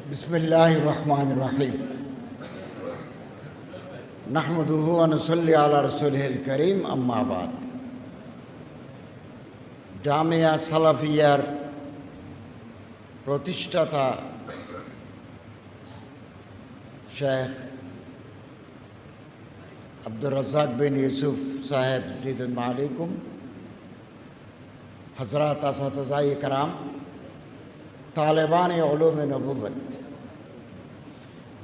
बिस्मिल्लाहिर रहमानिर रहीम नहमदुहु व नुसल्ली अला रसूलिहिल करीम अम्मा बाद। জামিয়া সালাফিয়ার প্রতিষ্ঠাতা শেখ আব্দুর রাজ্জাক বিন ইউসুফ সাহেব জিদুন আলাইকুম, হজরত আসাতিজায়ে کرام, তালেবান উলুমে নবুয়ত,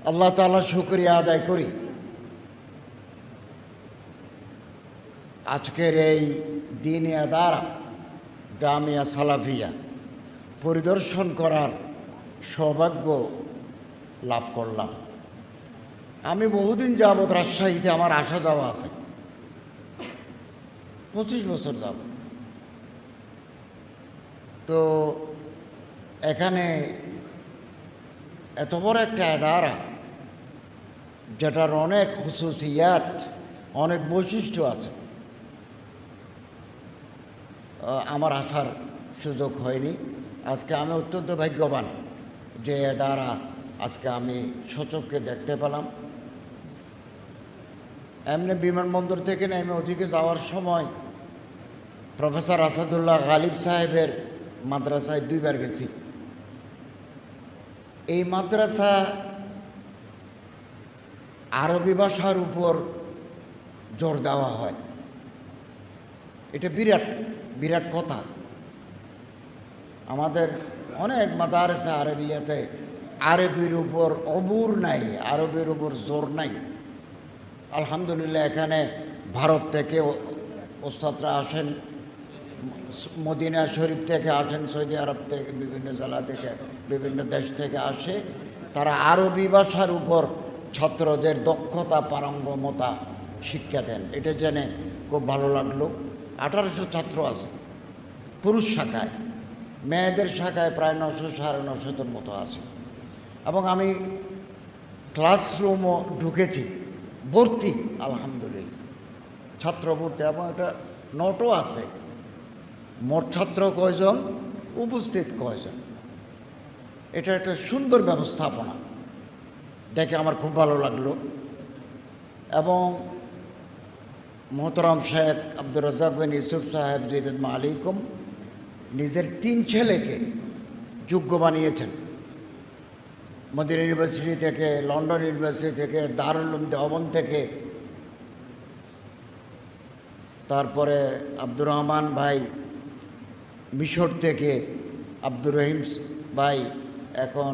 আল্লাহ তাআলার শুকরিয়া আদায় করি আজকের এই দ্বীনি আদারা জামিয়া সালাফিয়া পরিদর্শন করার সৌভাগ্য লাভ করলাম। আমি বহুদিন যাবৎ রাজশাহীতে আমার আসা যাওয়া আছে, 25 বছর যাবৎ। তো এখানে এত বড় একটা আদারা, যেটার অনেক খুসুসিয়াত, অনেক বৈশিষ্ট্য আছে, আমার আসার সুযোগ হয়নি। আজকে আমি অত্যন্ত ভাগ্যবান যে দ্বারা আজকে আমি সচক্ষে দেখতে পেলাম। এমনি বিমানবন্দর থেকে নেমে ওদিকে যাওয়ার সময় প্রফেসর আসাদুল্লাহ গালিব সাহেবের মাদ্রাসায় 2 বার গেছি। এই মাদ্রাসা আরবি ভাষার উপর জোর দেওয়া হয়, এটা বিরাট বিরাট কথা। আমাদের অনেক মাদারসা আরবিয়াতে আরবির উপর অবুর নাই, আরবির উপর জোর নাই। আলহামদুলিল্লাহ এখানে ভারত থেকে ওস্তাদরা আসেন, মদিনা শরীফ থেকে আসেন, সৌদি আরব থেকে, বিভিন্ন জেলা থেকে, বিভিন্ন দেশ থেকে আসে। তারা আরবি ভাষার উপর ছাত্রদের দক্ষতা, পারঙ্গমতা শিক্ষা দেন। এটা জেনে খুব ভালো লাগলো। 1800 ছাত্র আছে পুরুষ শাখায়, মেয়েদের শাখায় প্রায় 900-950 মতো আছে। এবং আমি ক্লাসরুমও ঢুকেছি, ভর্তি আলহামদুলিল্লাহ, ছাত্র ভর্তি। এবং এটা নোটও আছে, মোট ছাত্র কয়জন, উপস্থিত কয়জন। এটা একটা সুন্দর ব্যবস্থাপনা, দেখে আমার খুব ভালো লাগলো। এবং মোহতরম শেখ আব্দুর রাজ্জাক বিন ইউসুফ সাহেব জিদুন আলাইকুম নিজের 3 ছেলেকে যোগ্য বানিয়েছেন। মদিনা ইউনিভার্সিটি থেকে, লন্ডন ইউনিভার্সিটি থেকে, দারুল উলুম দেওবন্দ থেকে, তারপরে আব্দুর রহমান ভাই মিশর থেকে, আব্দুর রহিম ভাই এখন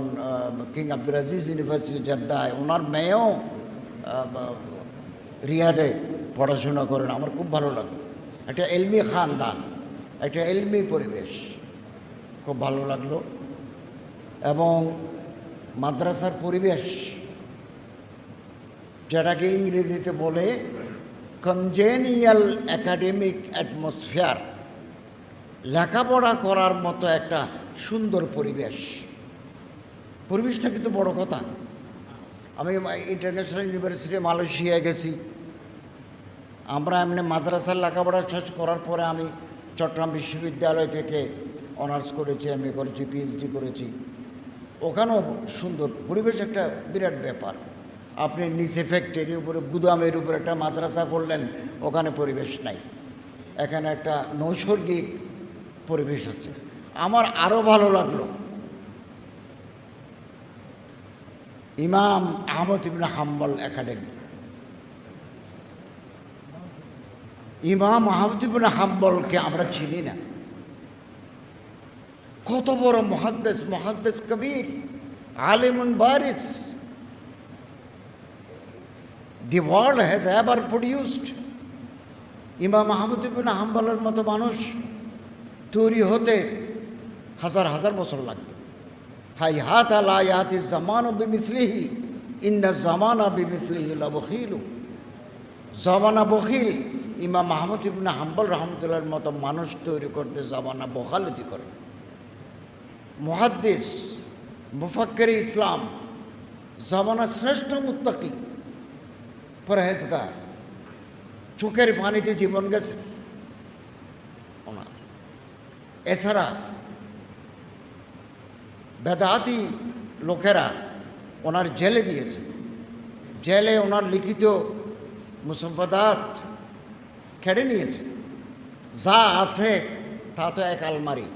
কিং আব্দুল আজিজ ইউনিভার্সিটি জেদ্দায়, ওনার মেয়েও রিয়াদে পড়াশোনা করেন। আমার খুব ভালো লাগে। একটা এলমি খানদান, একটা এলমি পরিবেশ, খুব ভালো লাগলো। এবং মাদ্রাসার পরিবেশ, যেটাকে ইংরেজিতে বলে কনজেনিয়াল একাডেমিক অ্যাটমসফিয়ার, লেখাপড়া করার মতো একটা সুন্দর পরিবেশ। পরিবেশটা কিন্তু বড় কথা। আমি ইন্টারন্যাশনাল ইউনিভার্সিটি মালয়েশিয়ায় গেছি। আমরা এমনি মাদ্রাসার লেখাপড়া শেষ করার পরে আমি চট্টগ্রাম বিশ্ববিদ্যালয় থেকে অনার্স করেছি, এমএ করেছি, পিএইচডি করেছি। ওখানেও সুন্দর পরিবেশ, একটা বিরাট ব্যাপার। আপনি নিচে ফ্যাক্টরির উপরে, গুদামের উপরে একটা মাদ্রাসা করলেন, ওখানে পরিবেশ নাই। এখানে একটা নৈসর্গিক পরিবেশ আছে। আমার আরও ভালো লাগলো ইমাম আহমদ ইবনে হাম্বল একাডেমি। ইমাম আহমদ ইবনে হাম্বলকে আমরা চিনি না। কত বড় মুহাদ্দিস, মুহাদ্দিস কবির, আলিমুন বারিস, the world has ever produced. ইমাম আহমদ ইবনে হাম্বলের মতো মানুষ তৈরি হতে হাজার হাজার বছর লাগবে। হাইহাত লা ইয়াতি জামানু বিমিসলিহি ইন্না জামানা বিমিসলিহি লাবখিলু। জামানা বখিল। ইমাম আহমদ ইবনে হাম্বল রহমতুল্লাহর মতো মানুষ তৈরি করতে জামানা বখালতি করে। মুহাদ্দিস, মুফাক্কির ইসলাম, জামানা শ্রেষ্ঠ মুত্তাকি, পরহেজগার, চোখের পানিতে জীবন গেছে ওনার। এছাড়া বেদাতি লোকেরা ওনার জেলে দিয়েছে। জেলে ওনার লিখিত মুসফাদাত কেড়ে নিয়েছে। যা আছে তা তো এক আলমারি।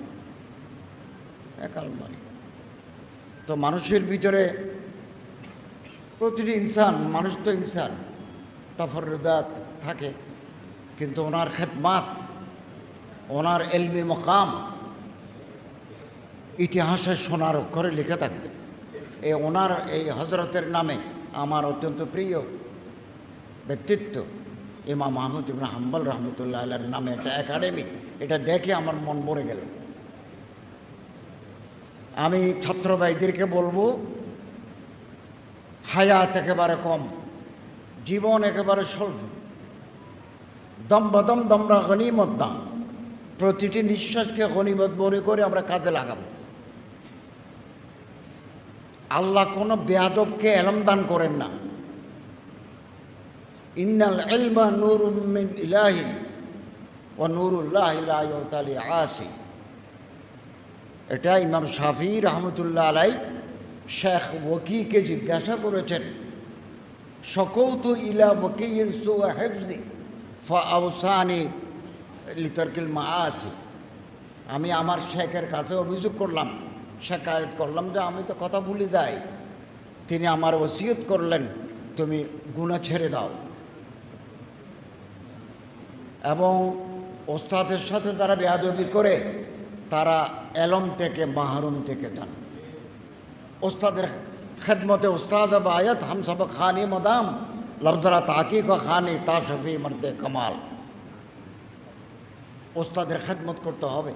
তো মানুষের ভিতরে প্রতিটি মানুষ তো ইনসান তাফরুদাত থাকে, কিন্তু ওনার খেদমাত, ওনার এলমি মকাম ইতিহাসে সোনার অক্ষরে লিখে থাকবে। ওনার এই হজরতের নামে আমার অত্যন্ত প্রিয় ব্যক্তিত্ব ইমাম আহমদ ইবনে হাম্বল রহমতুল্লাহ আলাইহির নামে একটা একাডেমি, এটা দেখে আমার মন ভরে গেল। আমি ছাত্র ভাইদেরকে বলবো, হায়াত একেবারে কম, জীবন একেবারে স্বল্প, দম বদম দমরা গনিমত দাম, প্রতিটি নিঃশ্বাসকে গনিমত মনে করে আমরা কাজে লাগাবো। আল্লাহ কোনো বেয়াদবকে এলম দান করেন না। ইন্নাল ইলমা নূরুম মিন ইলাহিন ওয়া নূরুল্লাহি লা ইউতা লিআসি। এটা ইমাম শাফি রহমতুল্লাহ আলাই শেখ ওয়াকিকে জিজ্ঞাসা করেছেন, শকৌতু ইলা ওয়াকিয়িন সুআ হিফজি ফাআওসানি লিতারকিল মাআসি। আমি আমার শেখের কাছে অভিযোগ করলাম, শিকায়ত করলাম যে আমি তো কথা ভুলে যাই। তিনি আমার ওসিয়ত করলেন, তুমি গুনাহ ছেড়ে দাও। এবং ওস্তাদের সাথে যারা বেয়াদবি করে তারা এলম থেকে মাহরুম থেকে যান। ওস্তাদের খেদমতে উস্তাজ আব আয়াত হাম সবক খানি মদাম লফজরা তাকিক খানি তা শফি মর্দে কামাল। ওস্তাদের খেদমত করতে হবে।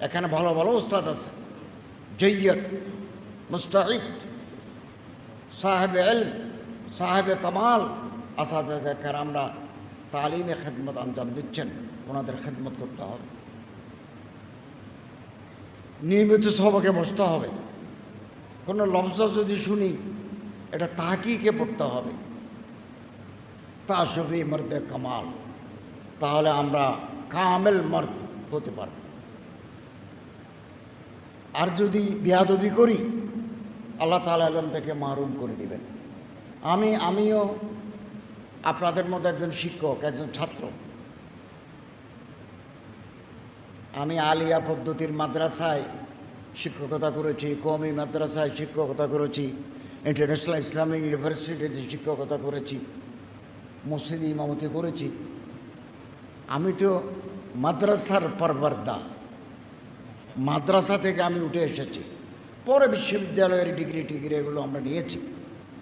এখানে ভালো ভালো ওস্তাদ আছে, জৈয়দ, মুস্তাহিদ, সাহেব ইলম, সাহেব কামাল আসাদায়ে কেরামরা তালিমে খেদমত আঞ্জাম দিচ্ছেন, ওনাদের খেদমত করতে হবে। নিয়মিত সবকে বসতে হবে। কোনো লফজ যদি শুনি এটা তাহকিকে পড়তে হবে, তা শফি মর্দে কামাল, তাহলে আমরা কামেল মর্দ হতে পারব। আর যদি বেয়াদবি করি আল্লাহ তাআলা ইলম থেকে মাহরুম করে দিবেন। আমিও আপনাদের মধ্যে একজন শিক্ষক, একজন ছাত্র। আমি আলিয়া পদ্ধতির মাদ্রাসায় শিক্ষকতা করেছি, কওমি মাদ্রাসায় শিক্ষকতা করেছি, ইন্টারন্যাশনাল ইসলামিক ইউনিভার্সিটিতে শিক্ষকতা করেছি, মসজিদে ইমামতি করেছি। আমি তো মাদ্রাসার পরবর্দা, মাদ্রাসা থেকে আমি উঠে এসেছি। পরে বিশ্ববিদ্যালয়ের ডিগ্রি এগুলো আমরা নিয়েছি,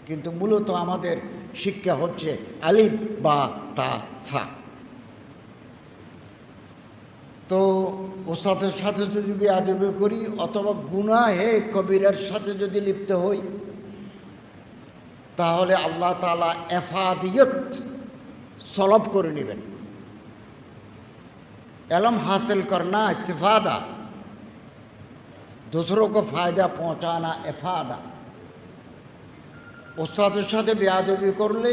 কিন্তু মূলত আমাদের শিক্ষা হচ্ছে আলিফ বা তা সা। তো ওস্তাদের সাথে যদি বেয়াদবি করি অথবা গুনাহে কবিরার সাথে যদি লিপ্ত হই, তাহলে আল্লাহ তাআলা এফাদিয়ত সলব করে নেবেন। इल्म हासिल करना इस्तिफादा, दूसरों को फ़ायदा पहुँचाना इफादा। उस्ताদের সাথে বেয়াদবি করলে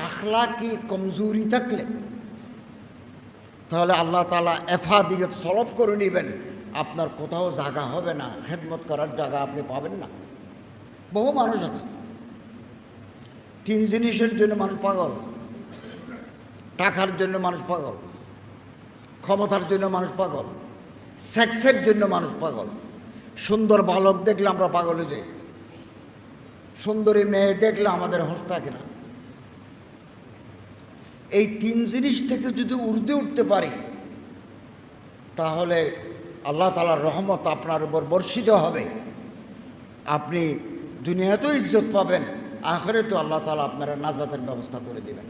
আখলাকি কমজোরি থাকলে তাহলে আল্লাহ তাআলা এফাদিয়ত সলব করে নেবেন। আপনার কোথাও জায়গা হবে না, খেদমত করার জায়গা আপনি পাবেন না। বহু মানুষ আছে, তিন জিনিসের জন্য মানুষ পাগল। টাকার জন্য মানুষ পাগল, ক্ষমতার জন্য মানুষ পাগল, সেক্সের জন্য মানুষ পাগল। সুন্দর বালক দেখলে আমরা পাগল হয়ে যাই, সুন্দরী মেয়ে দেখলে আমাদের হোশ থাকে না। এই তিন জিনিস থেকে যদি ঊর্ধ্বে উঠতে পারি তাহলে আল্লাহ তাআলার রহমত আপনার উপর বর্ষিত হবে। আপনি দুনিয়াতেও ইজ্জত পাবেন, আখিরাতেও আল্লাহ তাআলা আপনার নাজাতের ব্যবস্থা করে দেবেন।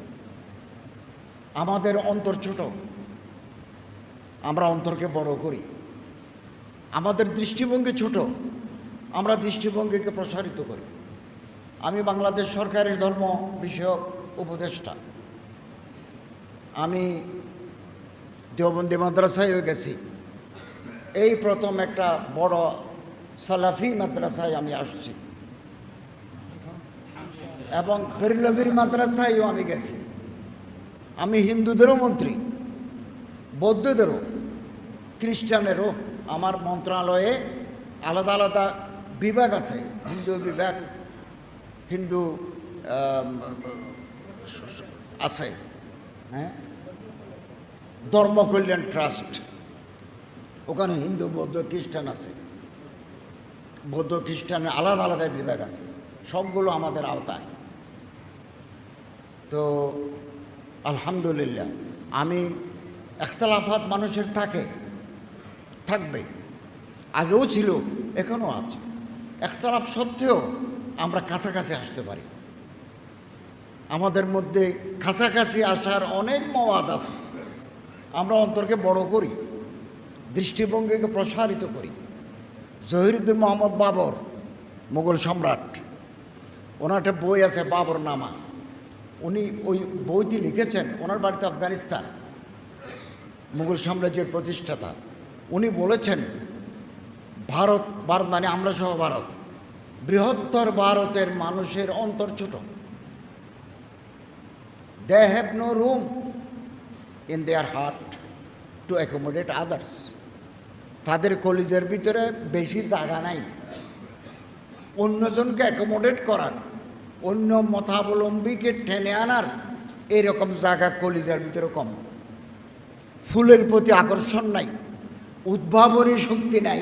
আমাদের অন্তর ছোট, আমরা অন্তরকে বড় করি। আমাদের দৃষ্টিভঙ্গি ছোট, আমরা দৃষ্টিভঙ্গিকে প্রসারিত করি। আমি বাংলাদেশ সরকারের ধর্ম বিষয়ক উপদেষ্টা। আমি দেওবন্দি মাদ্রাসায়ও গেছি। এই প্রথম একটা বড় সালাফি মাদ্রাসায় আমি আসছি, এবং বেরলভির মাদ্রাসায়ও আমি গেছি। আমি হিন্দুদেরও মন্ত্রী, বৌদ্ধদেরও, খ্রিস্টানেরও। আমার মন্ত্রণালয়ে আলাদা আলাদা বিভাগ আছে, হিন্দু বিভাগ, হিন্দু আছে, হ্যাঁ, ধর্ম কল্যাণ ট্রাস্ট, ওখানে হিন্দু বৌদ্ধ খ্রিস্টান আছে, বৌদ্ধ খ্রিস্টানের আলাদা আলাদা বিভাগ আছে, সবগুলো আমাদের আওতায়। তো আলহামদুলিল্লাহ, আমি ইখতিলাফাত মানুষের থাকবে, আগেও ছিল, এখনও আছে। ইখতিলাফ সত্ত্বেও আমরা কাছাকাছি আসতে পারি, আমাদের মধ্যে কাছাকাছি আসার অনেক মওয়াদ আছে। আমরা অন্তরকে বড় করি, দৃষ্টিভঙ্গিকে প্রসারিত করি। জহিরুদ্দিন মোহাম্মদ বাবর, মুঘল সম্রাট, ওনার একটা বই আছে বাবর নামা, উনি ওই বইটি লিখেছেন, ওনার বাড়িতে আফগানিস্তান, মুঘল সাম্রাজ্যের প্রতিষ্ঠাতা। উনি বলেছেন ভারত মানে আমরা সহ ভারত, বৃহত্তর ভারতের মানুষের অন্তর ছোট। They have no room in their heart to accommodate others. তাদের কলিজের ভিতরে বেশি জায়গা নাই অন্যজনকে অ্যাকোমোডেট করার, অন্য মতাবলম্বীকে টেনে আনার এরকম জায়গা কলিজার ভিতরে কম। ফুলের প্রতি আকর্ষণ নাই, উদ্ভাবনী শক্তি নাই।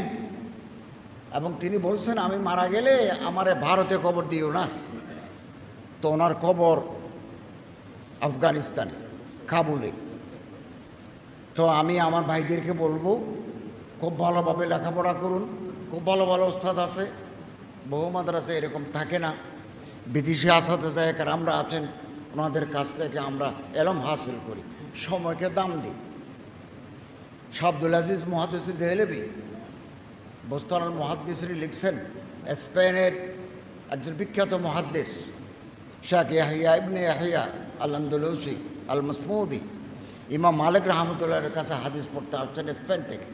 এবং তিনি বলছেন আমি মারা গেলে আমারে ভারতে কবর দিও না। তো ওনার কবর আফগানিস্তানে, কাবুলে। তো আমি আমার ভাইদেরকে বলবো খুব ভালোভাবে লেখাপড়া করুন, খুব ভালো ভালো ওস্তাদ আছে, বহু মাদ্রাসা এরকম থাকে না, বিদেশি আসাতে আমরা আছেন, ওনাদের কাছ থেকে আমরা এলম হাসিল করি, সময়কে দাম দিই। শাহ আব্দুল আজিজ মুহাদ্দিস দেহলেভি, বোস্তানুল মুহাদ্দিসিনী লিখছেন, স্পেনের একজন বিখ্যাত মুহাদ্দিস শাহ ইয়াহিয়া ইবনে ইয়াহিয়া আল আন্দলুসি আল মাসমুদি, ইমাম মালিক রহমতুল্লাহর কাছে হাদিস পড়তে আসছেন স্পেন থেকে,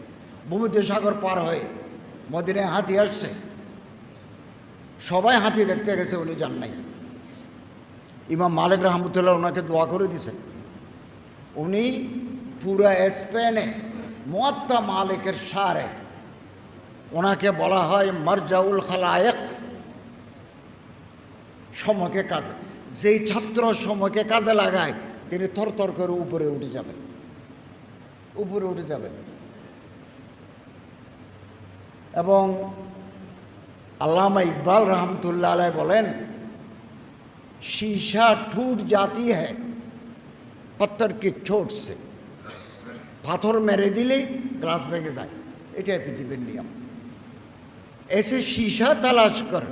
ভূমধ্যসাগর পার হয়ে মদিনায় হাতি আসছে। সবাই হাতি দেখতে গেছে, উনি যান নাই। ইমাম মালিক রহমতুল্লাহ ওনাকে দোয়া করে দিয়েছেন। উনি পুরা স্পেনে মুয়াত্তা মালিকের সারে, ওনাকে বলা হয় মারজাউল খালায়েক, সময়কে কাজে, যেই ছাত্র সময়কে কাজে লাগায় তিনি থরথর করে উপরে উঠে যাবেন। এবং আল্লামা ইকবাল রহমতুল্লাহ আলাইহি বলেন, शीशा टूट जाती है पत्थर की चोट से। পাথর মেরে দিলেই গ্লাস ভেঙে যায়, এটাই পৃথিবীর নিয়ম। ऐसे शीशा तलाश कर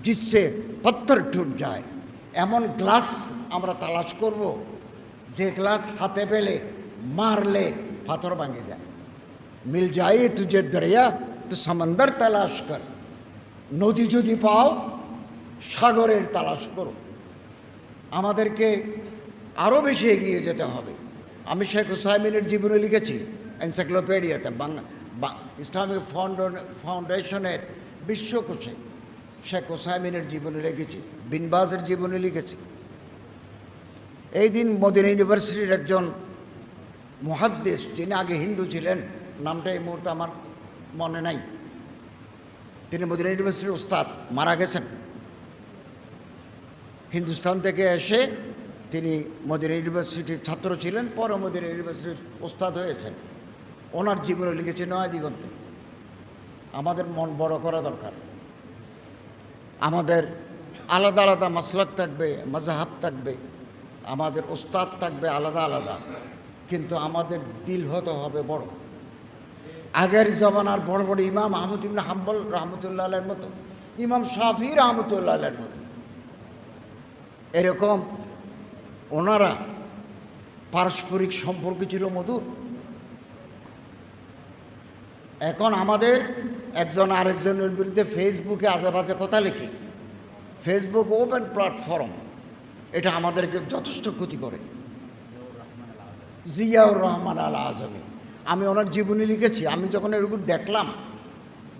जिससे पत्थर टूट जाए। এমন গ্লাস আমরা তালাশ করব যে গ্লাস হাতে পেলে মারলে পাথর ভেঙে যায়। মিল যায় তুঝে দরিয়া তো সমন্দর তালাশ কর। নদী যদি পাও সাগরের তালাশ করো। আমাদেরকে আরও বেশি এগিয়ে যেতে হবে। আমি শেখ হুসাইমিনের জীবনে লিখেছি এনসাইক্লোপিডিয়াতে, ইসলামিক ফাউন্ডেশনের বিশ্বকোষে শেখ হুসাইমিনের জীবনে লিখেছি, বিন বাজের জীবনে লিখেছি। এই দিন মদিনা ইউনিভার্সিটির একজন মুহাদ্দিস, যিনি আগে হিন্দু ছিলেন, নামটা এই মুহূর্তে আমার মনে নাই, তিনি মদিনা ইউনিভার্সিটির উস্তাদ, মারা গেছেন। হিন্দুস্তান থেকে এসে তিনি মদিনা ইউনিভার্সিটির ছাত্র ছিলেন, পরে মদিনা ইউনিভার্সিটির উস্তাদ হয়েছেন। ওনার জীবনে লিখেছে নয়া দিগন্তে। আমাদের মন বড় করা দরকার। আমাদের আলাদা আলাদা মাসলাক থাকবে, মাযহাব থাকবে, আমাদের উস্তাদ থাকবে আলাদা আলাদা, কিন্তু আমাদের দিল হতে হবে বড়। আগের জমানার বড় বড় ইমাম আহমদ ইবনে হাম্বল রহমতুল্লাহ আলাইহির মতো, ইমাম শাফি রহমতুল্লাহ আলাইহির মতো, এরকম ওনারা পারস্পরিক সম্পর্ক ছিল মধুর। এখন আমাদের একজন আরেকজনের বিরুদ্ধে ফেসবুকে আজেবাজে কথা লিখি। ফেসবুক ওপেন প্ল্যাটফর্ম, এটা আমাদেরকে যথেষ্ট ক্ষতি করে। জিয়াউর রহমান আল আজমি, আমি ওনার জীবনী লিখেছি। আমি যখন এরকম দেখলাম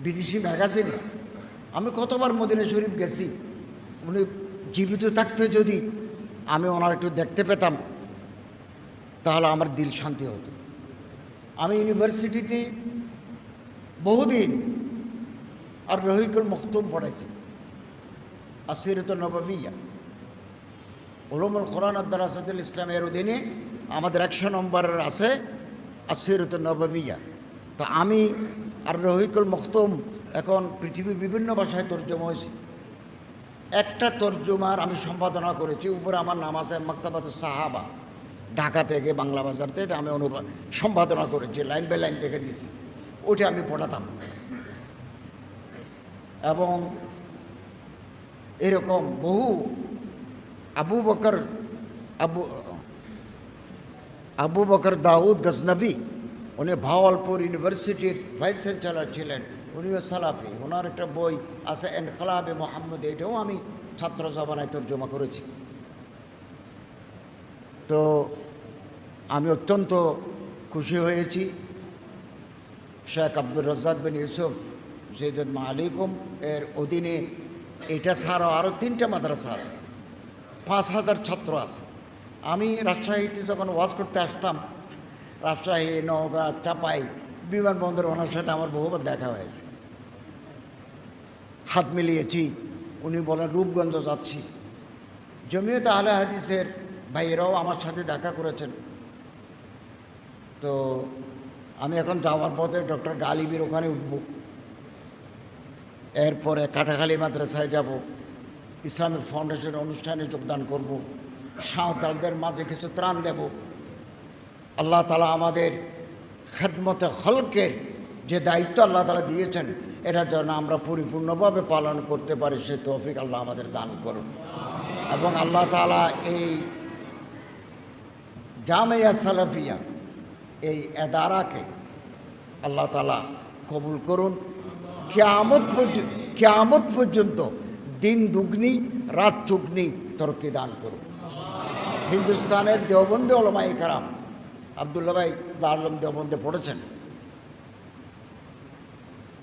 বিদেশি ম্যাগাজিনে, আমি কতবার মদিনা শরীফ গেছি, উনি জীবিত থাকতে যদি আমি ওনার একটু দেখতে পেতাম তাহলে আমার দিল শান্তি হতো। আমি ইউনিভার্সিটিতে বহুদিন আর রহিকুল মখতুম পড়েছি, আসিরত নববিয়া, উলুমুল কোরআন আদ-দারাসাতুল ইসলামের অধীনে আমাদের 100 নম্বরের আছে আসিরত নববিয়া। তো আমি আর রহিকুল মখতুম এখন পৃথিবীর বিভিন্ন ভাষায় তর্জমা হয়েছে। একটা তর্জমার আমি সম্পাদনা করেছি, উপরে আমার নাম আছে মাকতাবাতুস সাহাবা, ঢাকা থেকে বাংলা বাজার থেকে আমি সম্পাদনা করেছি, লাইন বাই লাইন থেকে দিয়েছি, ওইটা আমি পড়াতাম। এবং এরকম বহু আবু বকর দাউদ গজনভি, উনি ভাওয়ালপুর ইউনিভার্সিটির ভাইস চ্যান্সেলর ছিলেন, উনিও সালাফি। ওনার একটা বই আছে ইনকিলাবে মুহাম্মদ, এটাও আমি ছাত্র জমানায় তর্জমা করেছি। তো আমি অত্যন্ত খুশি হয়েছি শেখ আব্দুর রাজ্জাক বিন ইউসুফ সৈয়দ মালিকুম এর অধীনে এটা ছাড়াও আরও 3টা মাদ্রাসা আছে, 5000 ছাত্র আছে। আমি রাজশাহীতে যখন ওয়াজ করতে আসতাম, রাজশাহী, নওগাঁ, চাপাই বিমানবন্দর, ওনার সাথে আমার বহুবার দেখা হয়েছে, হাত মিলিয়েছি। উনি বলেন রূপগঞ্জ যাচ্ছি। জমিয়ত আহলে হাদিসের ভাইয়েরাও আমার সাথে দেখা করেছেন। তো আমি এখন যাওয়ার পথে ডক্টর গালিবের ওখানে উঠব, এরপরে কাটাখালী মাদ্রাসায় যাব, ইসলামিক ফাউন্ডেশন অনুষ্ঠানে যোগদান করব, সাঁওতালদের মাঝে কিছু ত্রাণ দেব। আল্লাহ তাআলা আমাদের খেদমতে খলকের যে দায়িত্ব আল্লাহ তাআলা দিয়েছেন, এটা যেন আমরা পরিপূর্ণভাবে পালন করতে পারি, সে তৌফিক আল্লাহ আমাদের দান করুন। এবং আল্লাহ তাআলা এই জামিয়া সালাফিয়া, এই এদারাকে আল্লাহ তাআলা কবুল করুন। কিয়ামত পর্যন্ত দিন দুগ্নি রাত চুগনি তরক্কি দান করুন। হিন্দুস্তানের দেওবন্দে ওলামায়ে কেরাম, আব্দুল্লাহ ভাই দারুল দেওবন্দে পড়েছেন,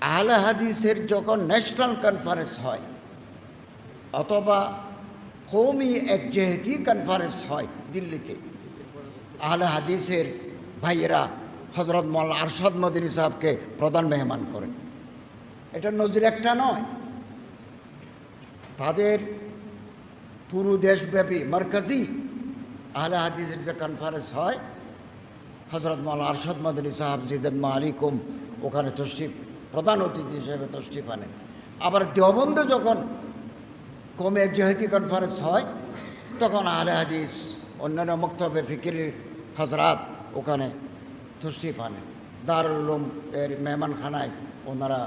আহলে হাদিসের যখন ন্যাশনাল কনফারেন্স হয় অথবা কওমি একজেহেতি কনফারেন্স হয় দিল্লিতে, আহলে হাদিসের ভাইয়েরা হজরত মওলানা আরশাদ মদনী সাহেবকে প্রধান মেহমান করেন। এটা নজির একটা নয়, তাদের পুরো দেশব্যাপী মার্কাজি আহলে হাদিসের যে কনফারেন্স হয়, হজরত মওলানা আরশাদ মদনী সাহেব জিদান মালিকুম ওখানে তশরিফ, প্রধান অতিথি হিসেবে তশরিফ আনেন। আবার দেওবন্দে যখন কওমি একজেহেতি কনফারেন্স হয়, তখন আহলে হাদিস অন্যান্য মক্তবে ফিকিরের হজরাত ওখানে তশরিফ আনেন। দারুল উলুম এর মেহমানখানায় ওনারা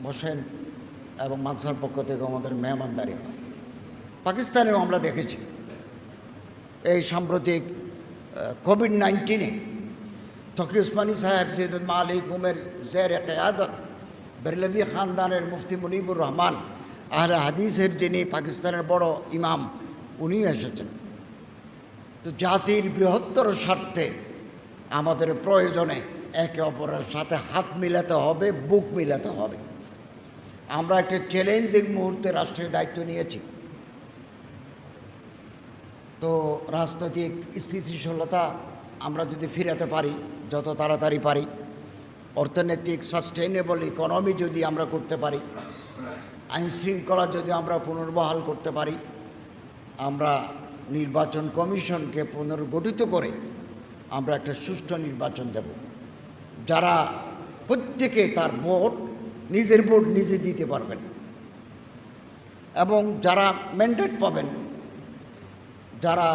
বসেন এবং মাদ্রাসার পক্ষ থেকে আমাদের মেহমানদারি হয়। পাকিস্তানেও আমরা দেখেছি এই সাম্প্রতিক কোভিড-19 তকি উসমানী সাহেব সৈয়দ মালিকুমের জেরে কিয়াদত বেরলভি খানদানের মুফতি মুনিবুর রহমান আহলে হাদিসের যিনি পাকিস্তানের বড় ইমাম, উনি এসেছেন। তো জাতির বৃহত্তর স্বার্থে আমাদের প্রয়োজনে একে অপরের সাথে হাত মিলাতে হবে, বুক মিলাতে হবে। আমরা একটা চ্যালেঞ্জিং মুহূর্তে রাষ্ট্রের দায়িত্ব নিয়েছি। তো রাজনৈতিক স্থিতিশীলতা আমরা যদি ফিরাতে পারি, যত তাড়াতাড়ি পারি, অর্থনৈতিক সাস্টেইনেবল ইকোনমি যদি আমরা করতে পারি, আইন শৃঙ্খলা যদি আমরা পুনর্বহাল করতে পারি, আমরা নির্বাচন কমিশনকে পুনর্গঠিত করে আমরা একটা সুষ্ঠু নির্বাচন দেব, যারা প্রত্যেকে তার ভোট, নিজের ভোট নিজে দিতে পারবেন এবং যারা ম্যান্ডেট পাবেন, যারা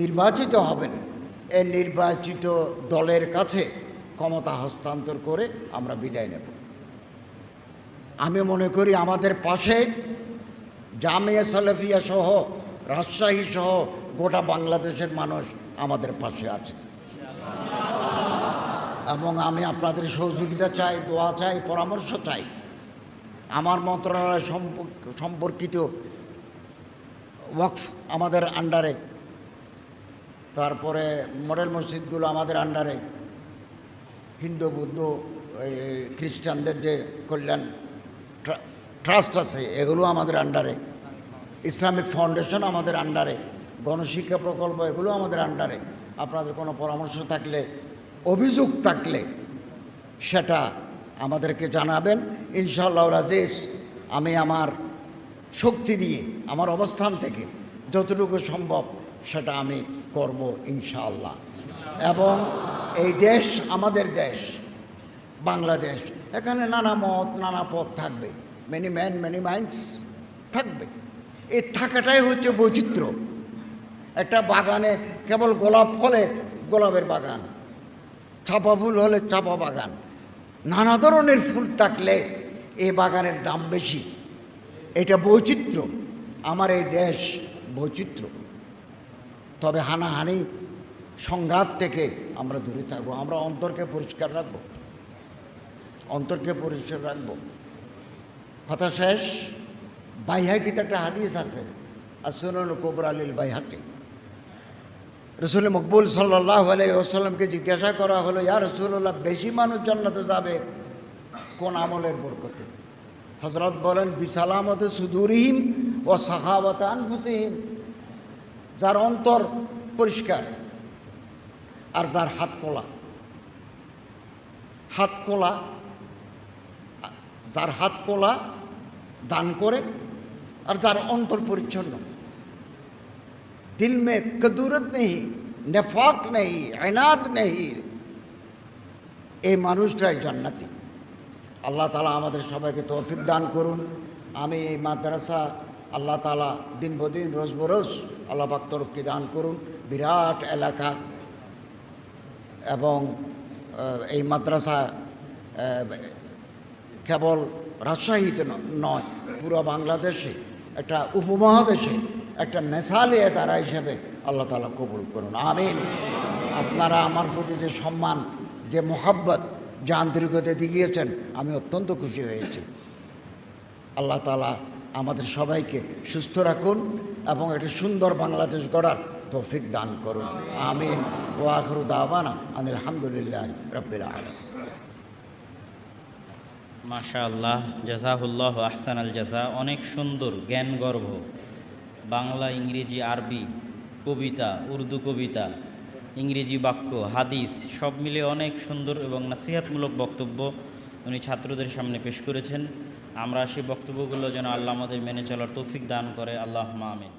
নির্বাচিত হবেন, এই নির্বাচিত দলের কাছে ক্ষমতা হস্তান্তর করে আমরা বিদায় নেব। আমি মনে করি আমাদের পাশে জামিয়া সালাফিয়া সহ, রাজশাহী সহ গোটা বাংলাদেশের মানুষ আমাদের পাশে আছে এবং আমি আপনাদের সহযোগিতা চাই, দোয়া চাই, পরামর্শ চাই। আমার মন্ত্রণালয় সম্পর্কিত ওয়াকফ আমাদের আন্ডারে, তারপরে মডেল মসজিদগুলো আমাদের আন্ডারে, হিন্দু বৌদ্ধ খ্রিস্টানদের যে কল্যাণ ট্রাস্ট আছে এগুলো আমাদের আন্ডারে, ইসলামিক ফাউন্ডেশন আমাদের আন্ডারে, গণশিক্ষা প্রকল্প এগুলো আমাদের আন্ডারে। আপনাদের কোনো পরামর্শ থাকলে, অভিযোগ থাকলে সেটা আমাদেরকে জানাবেন। ইনশাআল্লাহ আজিজ আমি আমার শক্তি দিয়ে আমার অবস্থান থেকে যতটুকু সম্ভব সেটা আমি করব ইনশাআল্লাহ। এবং এই দেশ আমাদের দেশ বাংলাদেশ, এখানে নানা মত নানা পথ থাকবে, মেনি ম্যান মেনি মাইন্ডস থাকবে। এই থাকাটাই হচ্ছে বৈচিত্র্য। একটা বাগানে কেবল গোলাপ হলে গোলাপের বাগান, চাপা ফুল হলে চাপা বাগান, নানা ধরনের ফুল থাকলে এই বাগানের দাম বেশি। এটা বৈচিত্র্য। আমার এই দেশ বৈচিত্র্য। তবে হানাহানি সংঘাত থেকে আমরা দূরে থাকবো। আমরা অন্তরকে পরিষ্কার রাখবো, অন্তরকে পরিষ্কার রাখবো। কথা শেষ। বাইহাকিতে একটা হাদিস আছে, আর সুনানুল কুবরা লিল বাইহাকি। রসুল মকবুল সাল্লাল্লাহু আলাইহি ওয়াসাল্লামকে জিজ্ঞাসা করা হলো, ইয়া রাসূলুল্লাহ, বেশি মানুষ জান্নাতে যাবে কোন আমলের বরকতে? হযরত বলেন, বিসালামতে সুদুরিহিম ও সাখাওয়াতে আনফুসিহিম। যার অন্তর পরিষ্কার আর যার হাত খোলা, যার হাত খোলা দান করে আর যার অন্তর পরিচ্ছন্ন, দিল মে কদুরত নেই, নেফাক নেই, ইনাদ নেই, এই মানুষটাই জান্নাতি। আল্লাহ তাআলা আমাদের সবাইকে তৌফিক দান করুন। আমি এই মাদ্রাসা আল্লাহ তাআলা দিন বদিন রোজ বরোজ আল্লাহ পাক তরক্কি দান করুন। বিরাট এলাকা, এবং এই মাদ্রাসা কেবল রাজশাহীতে নয়, পুরো বাংলাদেশে একটা উপমহাদেশে একটা মেসালে তারা হিসেবে আল্লাহ তাআলা কবুল করুন, আমিন। আপনারা আমার প্রতি যে সম্মান, যে মোহাব্বত, যে আন্তরিকতা দেখিয়েছেন, আমি অত্যন্ত খুশি হয়েছি। আল্লাহ তাআলা আমাদের সবাইকে সুস্থ রাখুন এবং একটা সুন্দর বাংলাদেশ গড়ার তৌফিক দান করুন, আমিন। ওয়া আখিরু দাওয়ানা আনিল হামদুলিল্লাহি রাব্বিল আলামিন। মাশাআল্লাহ, জাযাহুল্লাহ আহসানাল জাযা। অনেক সুন্দর জ্ঞানগর্ভ বাংলা, ইংরেজি, আরবি কবিতা, উর্দু কবিতা, ইংরেজি বাক্য, হাদিস সব মিলে অনেক সুন্দর এবং নসিহতমূলক বক্তব্য উনি ছাত্রদের সামনে পেশ করেছেন। আমরা সেই বক্তব্যগুলো যেন আল্লাহ আমাদের মেনে চলার তৌফিক দান করে, আল্লাহুম্মা আমিন।